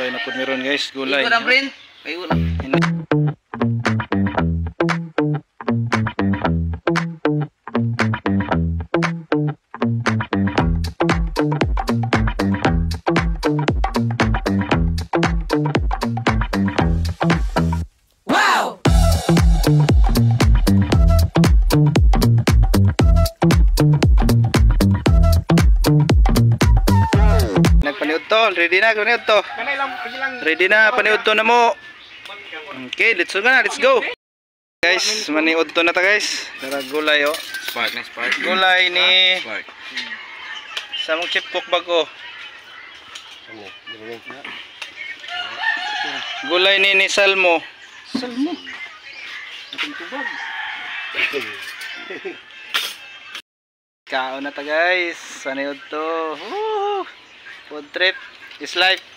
Gulay na po meron guys, gulay. Ikaw na friend. Kayo na. Nagpaniud to, ready na, paniud to. Ready na, paniud to na mo. Okay, let's go. Guys, maniud to na ta guys. Tara gulay oh. Spark na spark. Gulay ni Spark. sa mong chip cook bago. Gulay ni Salmo. Salmo. Kaon na ta guys. Paniud to. Food trip is life.